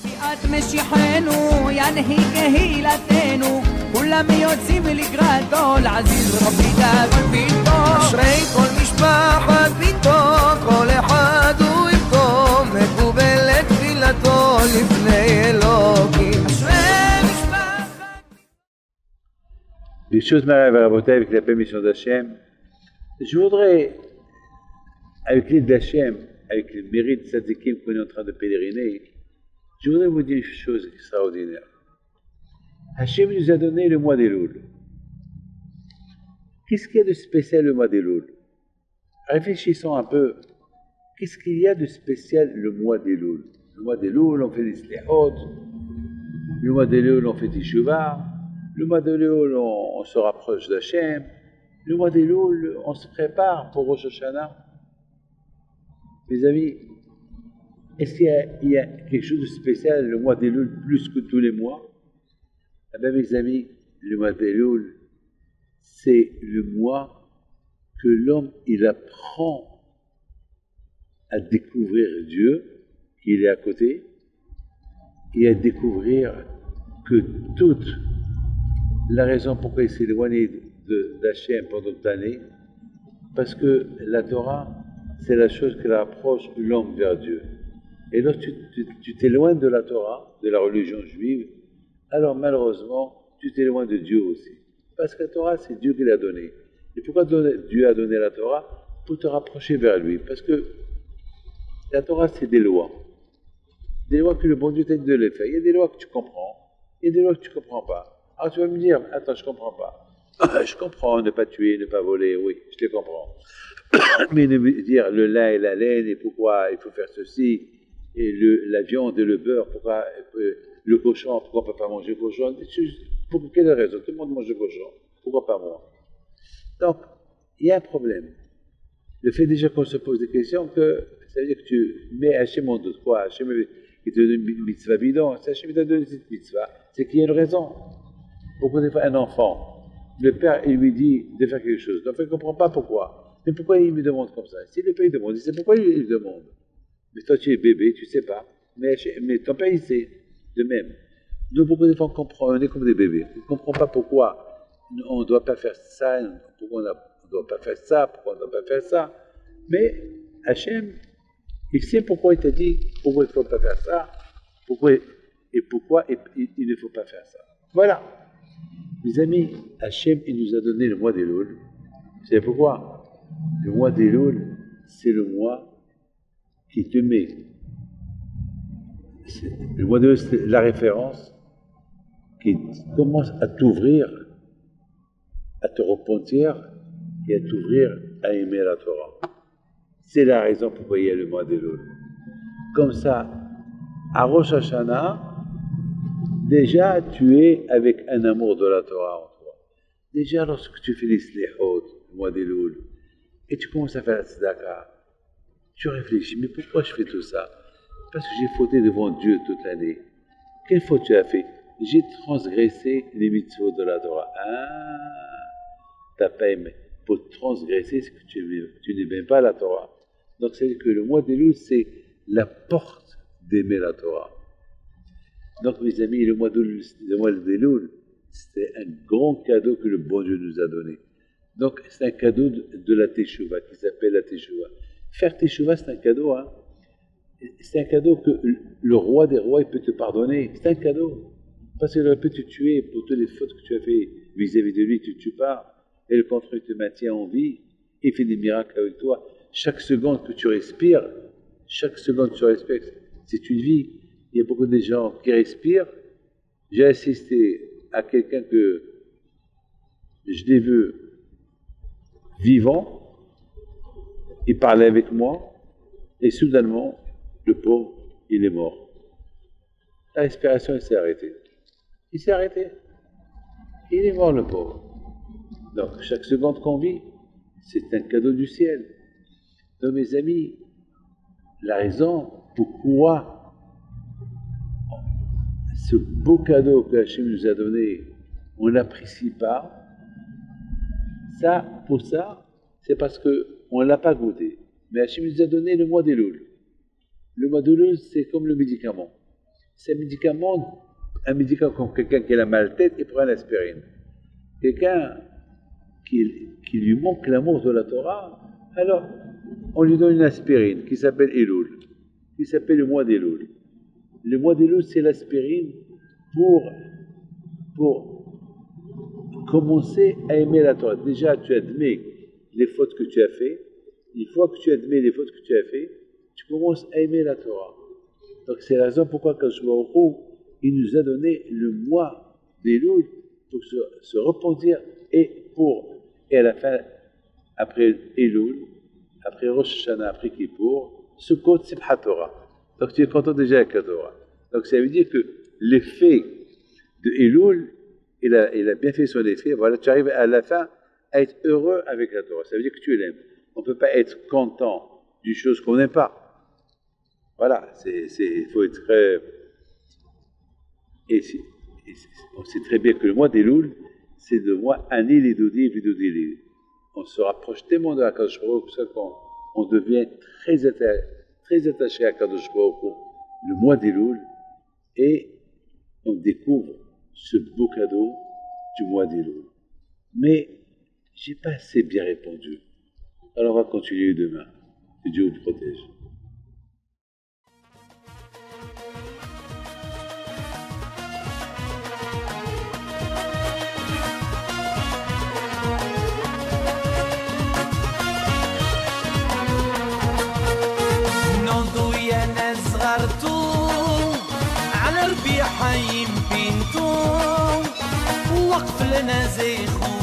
את משיחנו, ינהיג קהילתנו, כולם יוצאים לקראתו, לעזיז רבי דוד ביתו. אשרי כל משפחת ביתו, כל אחד הוא איתו, מקובלת תפילתו לפני אלוקים. אשרי משפחת... ברשות מרב ורבותיי, avec la permission d'Hachem, je voudrais, avec l'aide d'Hachem, avec le mérite tzadikim qu'on est en train de pèleriner, je voudrais vous dire une chose extraordinaire. Hachem nous a donné le mois d'Elul. Qu'est-ce qu'il y a de spécial le mois d'Elul? Réfléchissons un peu. Qu'est-ce qu'il y a de spécial le mois d'Elul? Le mois d'Elul, on fait les slihot. Le mois d'Elul, on fait Teshuvah. Le mois d'Elul, on se rapproche d'Hachem. Le mois d'Elul, on se prépare pour Rosh Hashanah. Mes amis, est-ce qu'il y a quelque chose de spécial le mois d'Elul plus que tous les mois? Eh bien, mes amis, le mois d'Elul, c'est le mois que l'homme, il apprend à découvrir Dieu, qu'il est à côté, et à découvrir que toute la raison pourquoi il s'est éloigné d'Hachem pendant toute l'année, parce que la Torah, c'est la chose qui rapproche l'homme vers Dieu. Et lorsque tu t'éloignes de la Torah, de la religion juive, alors malheureusement, tu t'éloignes de Dieu aussi. Parce que la Torah, c'est Dieu qui l'a donnée. Et pourquoi Dieu a donné la Torah? Pour te rapprocher vers lui. Parce que la Torah, c'est des lois. Des lois que le bon Dieu t'a dit de les faire. Il y a des lois que tu comprends, il y a des lois que tu ne comprends pas. Alors tu vas me dire, attends, je ne comprends pas. Je comprends ne pas tuer, ne pas voler, oui, je les comprends. Mais de me dire le lin et la laine, et pourquoi il faut faire ceci, et la viande et le beurre, pourquoi le cochon, pourquoi on ne peut pas manger le cochon? Pour quelle raison? Tout le monde mange le cochon. Pourquoi pas moi? Donc, il y a un problème. Le fait déjà qu'on se pose des questions, que ça veut dire que tu mets Hachem en doute. Quoi? Hachem il te donne une mitzvah bidon. Si Hachem t'a donné cette mitzvah, c'est qu'il y a une raison. Pourquoi des fois un enfant, le père, il lui dit de faire quelque chose. L'enfant ne comprend pas pourquoi. Mais pourquoi il me demande comme ça? Si le père il demande, il sait pourquoi il demande. Mais toi, tu es bébé, tu ne sais pas. Mais ton père, il sait. De même. Nous, beaucoup de fois, on est comme des bébés. On ne comprend pas pourquoi on ne doit pas faire ça, pourquoi on ne doit pas faire ça, pourquoi on ne doit pas faire ça. Mais Hachem, il sait pourquoi il t'a dit pourquoi il ne faut pas faire ça, pourquoi il ne faut pas faire ça. Voilà. Mes amis, Hachem, il nous a donné le mois d'Elul. Vous savez pourquoi? Le mois d'Elul, c'est le mois qui te met. Le mois d'Elul, c'est la référence qui commence à t'ouvrir, à te repentir et à t'ouvrir à aimer la Torah. C'est la raison pourquoi il y a le mois d'Elul. Comme ça, à Rosh Hashanah, déjà tu es avec un amour de la Torah en toi. Déjà lorsque tu fais les slihot, le mois d'Elul, et tu commences à faire la tzedaka, tu réfléchis, mais pourquoi je fais tout ça? Parce que j'ai fauté devant Dieu toute l'année. Quelle faute tu as fait? J'ai transgressé les mitzvot de la Torah. Ah, t'as pas aimé. Pour transgresser, c'est que tu n'aimes pas la Torah. Donc c'est que le mois d'Elul, c'est la porte d'aimer la Torah. Donc mes amis, le mois d'Elul, c'est un grand cadeau que le bon Dieu nous a donné. Donc c'est un cadeau de la Teshuvah, qui s'appelle la Teshuvah. Faire Teshuvah, c'est un cadeau, hein. C'est un cadeau que le roi des rois, il peut te pardonner. C'est un cadeau. Parce qu'il aurait pu te tuer pour toutes les fautes que tu as fait vis-à-vis de lui, tu ne tues pas. Et le contraire, il te maintient en vie. Il fait des miracles avec toi. Chaque seconde que tu respires, c'est une vie. Il y a beaucoup de gens qui respirent. J'ai assisté à quelqu'un que je l'ai vu vivant. Il parlait avec moi. Et soudainement, le pauvre, il est mort. La respiration, il s'est arrêtée. Il s'est arrêté. Il est mort, le pauvre. Donc, chaque seconde qu'on vit, c'est un cadeau du ciel. Donc, mes amis, la raison pourquoi ce beau cadeau que Hachem nous a donné, on ne l'apprécie pas, pour ça, c'est parce qu'on ne l'a pas goûté. Mais Hachem nous a donné le mois d'Elul. Le mois d'Elul, c'est comme le médicament. C'est un médicament comme quelqu'un qui a la mal tête, il prend l'aspirine. Quelqu'un qui lui manque l'amour de la Torah, alors on lui donne une aspirine qui s'appelle Elul, qui s'appelle le mois d'Elul. Le mois d'Elul, c'est l'aspirine pour commencer à aimer la Torah. Déjà, tu admets les fautes que tu as fait. Une fois que tu admets les fautes que tu as fait, tu commences à aimer la Torah. Donc c'est la raison pourquoi Kadosh Baruch Hu, il nous a donné le mois d'Elul pour se repentir et à la fin, après Elul, après Rosh Hashanah, après Kippour, Sukkot, Simchat Torah. Donc tu es content déjà avec la Torah. Donc ça veut dire que l'effet de Elul, il a bien fait son effet. Voilà, tu arrives à la fin à être heureux avec la Torah. Ça veut dire que tu l'aimes. On ne peut pas être content d'une chose qu'on n'aime pas. Voilà, il faut être très... On sait très bien que le mois d'Elul, c'est le mois Ani Lidodi et Vidodi. On se rapproche tellement de la Kadosh Baruch Hu qu'on devient très attaché à Kadosh Baruch Hu le mois d'Elul et on découvre ce beau cadeau du mois d'Elul. Mais je n'ai pas assez bien répondu. Alors on va continuer demain. Que Dieu vous protège. على ربيع حيم بنتو وقف لنا زيخو